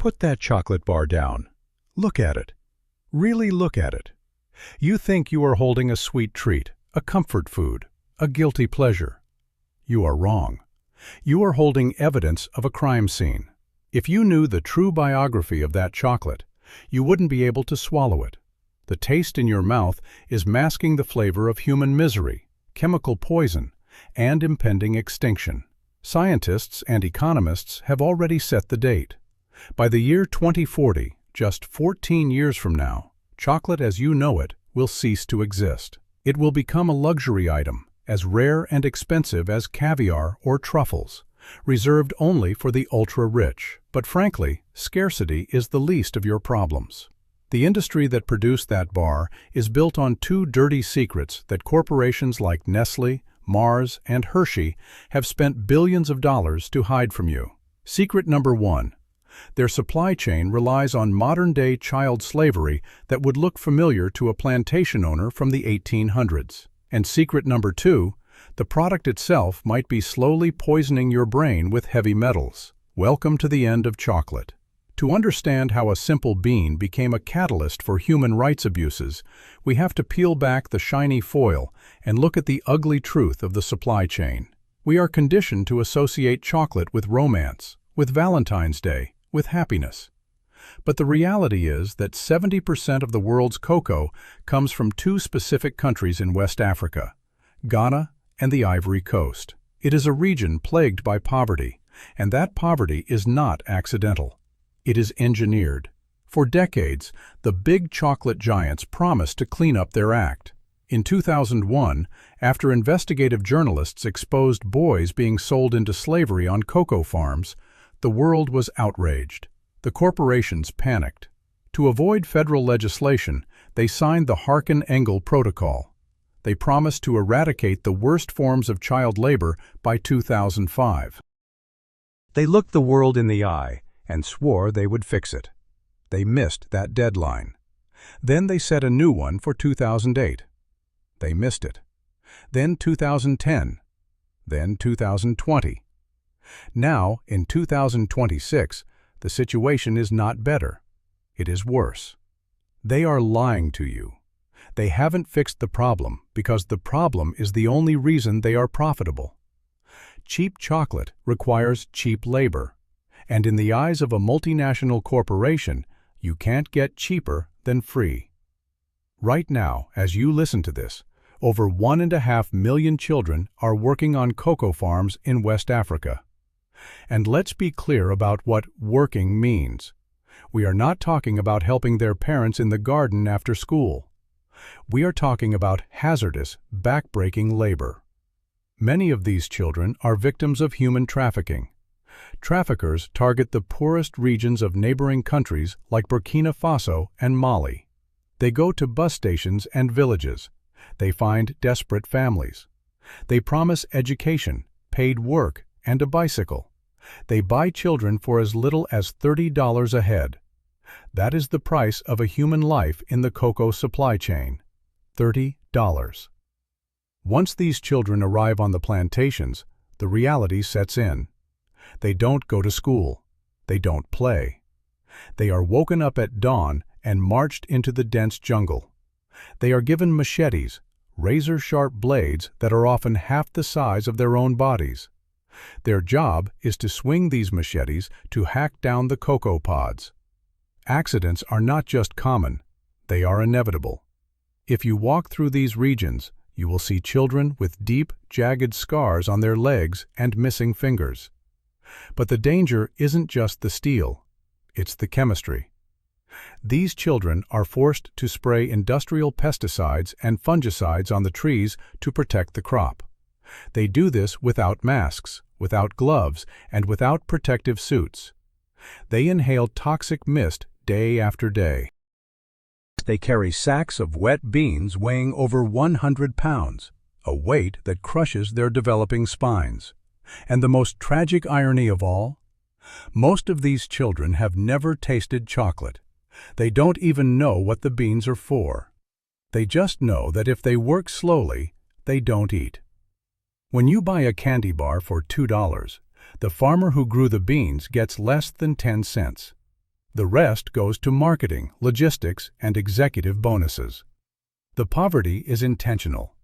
Put that chocolate bar down. Look at it. Really look at it. You think you are holding a sweet treat, a comfort food, a guilty pleasure. You are wrong. You are holding evidence of a crime scene. If you knew the true biography of that chocolate, you wouldn't be able to swallow it. The taste in your mouth is masking the flavor of human misery, chemical poison, and impending extinction. Scientists and economists have already set the date. By the year 2040, just 14 years from now, chocolate as you know it will cease to exist. It will become a luxury item, as rare and expensive as caviar or truffles, reserved only for the ultra-rich. But frankly, scarcity is the least of your problems. The industry that produced that bar is built on two dirty secrets that corporations like Nestle, Mars, and Hershey have spent billions of dollars to hide from you. Secret number one: their supply chain relies on modern-day child slavery that would look familiar to a plantation owner from the 1800s. And secret number two: the product itself might be slowly poisoning your brain with heavy metals. Welcome to the end of chocolate. To understand how a simple bean became a catalyst for human rights abuses, we have to peel back the shiny foil and look at the ugly truth of the supply chain. We are conditioned to associate chocolate with romance, with Valentine's Day, with happiness. But the reality is that 70% of the world's cocoa comes from two specific countries in West Africa, Ghana and the Ivory Coast. It is a region plagued by poverty, and that poverty is not accidental. It is engineered. For decades, the big chocolate giants promised to clean up their act. In 2001, after investigative journalists exposed boys being sold into slavery on cocoa farms, the world was outraged. The corporations panicked. To avoid federal legislation, they signed the Harkin-Engel Protocol. They promised to eradicate the worst forms of child labor by 2005. They looked the world in the eye and swore they would fix it. They missed that deadline. Then they set a new one for 2008. They missed it. Then 2010. Then 2020. Now, in 2026, the situation is not better. It is worse. They are lying to you. They haven't fixed the problem because the problem is the only reason they are profitable. Cheap chocolate requires cheap labor. And in the eyes of a multinational corporation, you can't get cheaper than free. Right now, as you listen to this, over 1.5 million children are working on cocoa farms in West Africa. And let's be clear about what working means. We are not talking about helping their parents in the garden after school. We are talking about hazardous, back-breaking labor. Many of these children are victims of human trafficking. Traffickers target the poorest regions of neighboring countries like Burkina Faso and Mali. They go to bus stations and villages. They find desperate families. They promise education, paid work, and a bicycle. They buy children for as little as $30 a head. That is the price of a human life in the cocoa supply chain. $30. Once these children arrive on the plantations, the reality sets in. They don't go to school. They don't play. They are woken up at dawn and marched into the dense jungle. They are given machetes, razor-sharp blades that are often half the size of their own bodies. Their job is to swing these machetes to hack down the cocoa pods. Accidents are not just common, they are inevitable. If you walk through these regions, you will see children with deep, jagged scars on their legs and missing fingers. But the danger isn't just the steel, it's the chemistry. These children are forced to spray industrial pesticides and fungicides on the trees to protect the crop. They do this without masks, without gloves, and without protective suits. They inhale toxic mist day after day. They carry sacks of wet beans weighing over 100 pounds, a weight that crushes their developing spines. And the most tragic irony of all? Most of these children have never tasted chocolate. They don't even know what the beans are for. They just know that if they work slowly, they don't eat. When you buy a candy bar for $2, the farmer who grew the beans gets less than 10 cents. The rest goes to marketing, logistics, and executive bonuses. The poverty is intentional.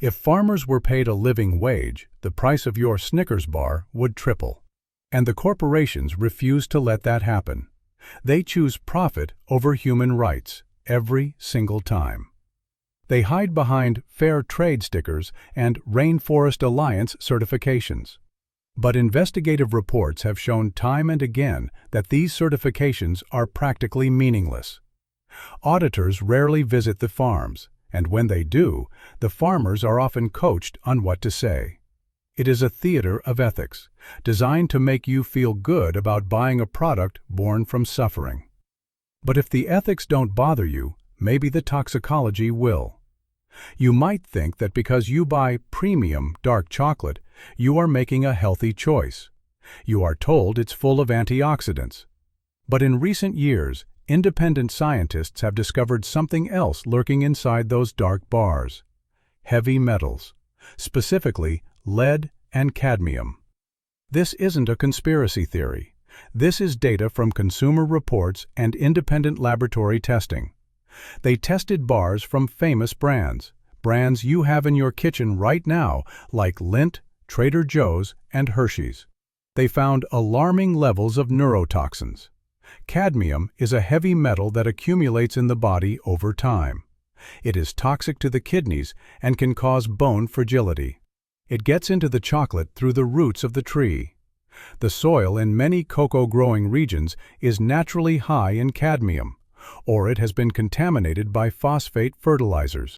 If farmers were paid a living wage, the price of your Snickers bar would triple. And the corporations refuse to let that happen. They choose profit over human rights every single time. They hide behind fair trade stickers and Rainforest Alliance certifications. But investigative reports have shown time and again that these certifications are practically meaningless. Auditors rarely visit the farms, and when they do, the farmers are often coached on what to say. It is a theater of ethics, designed to make you feel good about buying a product born from suffering. But if the ethics don't bother you, maybe the toxicology will. You might think that because you buy premium dark chocolate, you are making a healthy choice. You are told it's full of antioxidants. But in recent years, independent scientists have discovered something else lurking inside those dark bars: heavy metals, specifically lead and cadmium. This isn't a conspiracy theory. This is data from Consumer Reports and independent laboratory testing. They tested bars from famous brands you have in your kitchen right now, like Lindt, Trader Joe's, and Hershey's. They found alarming levels of neurotoxins. Cadmium is a heavy metal that accumulates in the body over time. It is toxic to the kidneys and can cause bone fragility. It gets into the chocolate through the roots of the tree. The soil in many cocoa-growing regions is naturally high in cadmium, or it has been contaminated by phosphate fertilizers.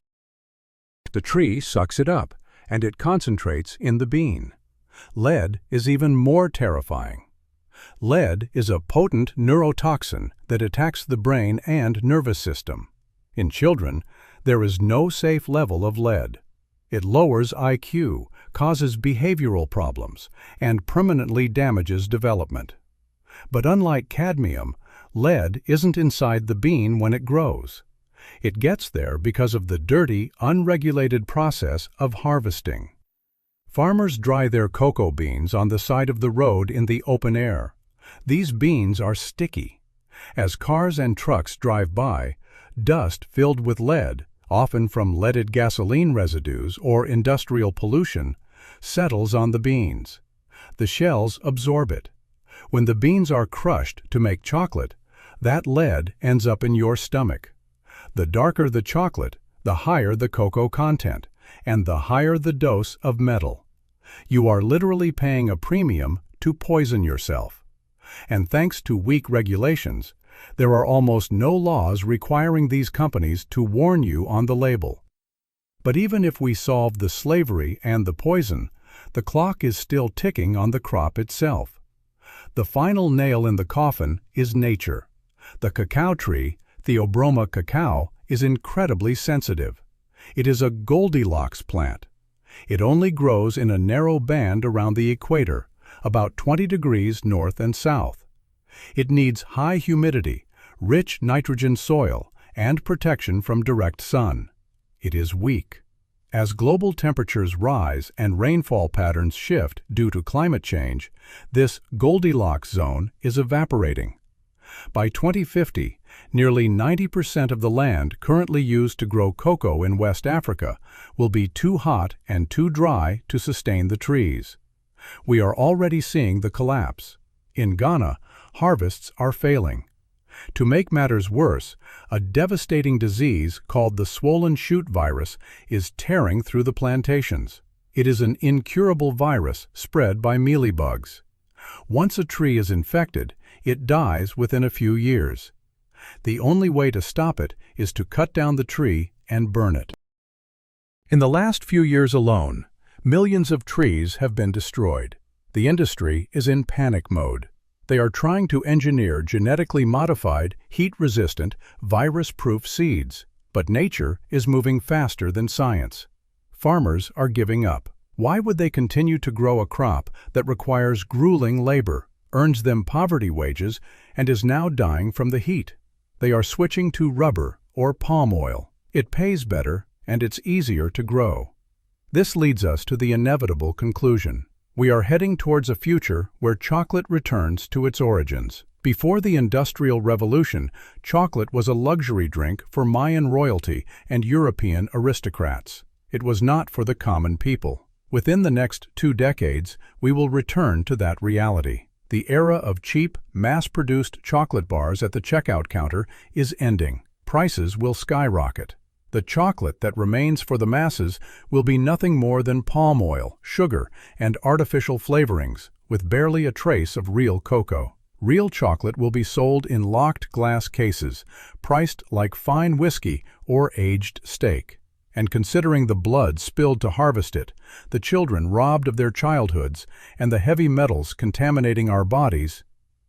The tree sucks it up, and it concentrates in the bean. Lead is even more terrifying. Lead is a potent neurotoxin that attacks the brain and nervous system. In children, there is no safe level of lead. It lowers IQ, causes behavioral problems, and permanently damages development. But unlike cadmium, lead isn't inside the bean when it grows. It gets there because of the dirty, unregulated process of harvesting. Farmers dry their cocoa beans on the side of the road in the open air. These beans are sticky. As cars and trucks drive by, dust filled with lead, often from leaded gasoline residues or industrial pollution, settles on the beans. The shells absorb it. When the beans are crushed to make chocolate, that lead ends up in your stomach. The darker the chocolate, the higher the cocoa content, and the higher the dose of metal. You are literally paying a premium to poison yourself. And thanks to weak regulations, there are almost no laws requiring these companies to warn you on the label. But even if we solve the slavery and the poison, the clock is still ticking on the crop itself. The final nail in the coffin is nature. The cacao tree, Theobroma cacao, is incredibly sensitive. It is a Goldilocks plant. It only grows in a narrow band around the equator, about 20 degrees north and south. It needs high humidity, rich nitrogen soil, and protection from direct sun. It is weak. As global temperatures rise and rainfall patterns shift due to climate change, this Goldilocks zone is evaporating. By 2050, nearly 90% of the land currently used to grow cocoa in West Africa will be too hot and too dry to sustain the trees. We are already seeing the collapse. In Ghana, harvests are failing. To make matters worse, a devastating disease called the swollen shoot virus is tearing through the plantations. It is an incurable virus spread by mealybugs. Once a tree is infected, it dies within a few years. The only way to stop it is to cut down the tree and burn it. In the last few years alone, millions of trees have been destroyed. The industry is in panic mode. They are trying to engineer genetically modified, heat-resistant, virus-proof seeds. But nature is moving faster than science. Farmers are giving up. Why would they continue to grow a crop that requires grueling labor, earns them poverty wages, and is now dying from the heat? They are switching to rubber or palm oil. It pays better, and it's easier to grow. This leads us to the inevitable conclusion. We are heading towards a future where chocolate returns to its origins, Before the Industrial Revolution, chocolate was a luxury drink for Mayan royalty and European aristocrats. It was not for the common people. Within the next 2 decades, we will return to that reality. The era of cheap, mass-produced chocolate bars at the checkout counter is ending. Prices will skyrocket. The chocolate that remains for the masses will be nothing more than palm oil, sugar, and artificial flavorings, with barely a trace of real cocoa. Real chocolate will be sold in locked glass cases, priced like fine whiskey or aged steak. And considering the blood spilled to harvest it, the children robbed of their childhoods, and the heavy metals contaminating our bodies,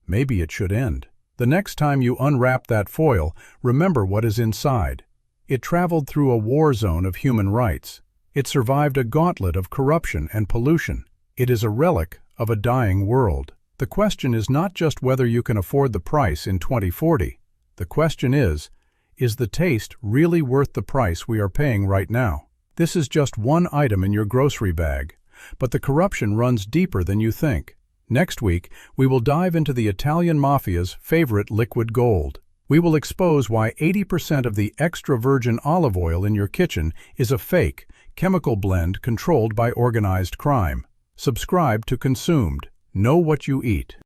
maybe it should end. The next time you unwrap that foil, remember what is inside. It traveled through a war zone of human rights. It survived a gauntlet of corruption and pollution. It is a relic of a dying world. The question is not just whether you can afford the price in 2040. The question is the taste really worth the price we are paying right now? This is just one item in your grocery bag, but the corruption runs deeper than you think. Next week, we will dive into the Italian mafia's favorite liquid gold. We will expose why 80% of the extra virgin olive oil in your kitchen is a fake, chemical blend controlled by organized crime. Subscribe to Consumed. Know what you eat.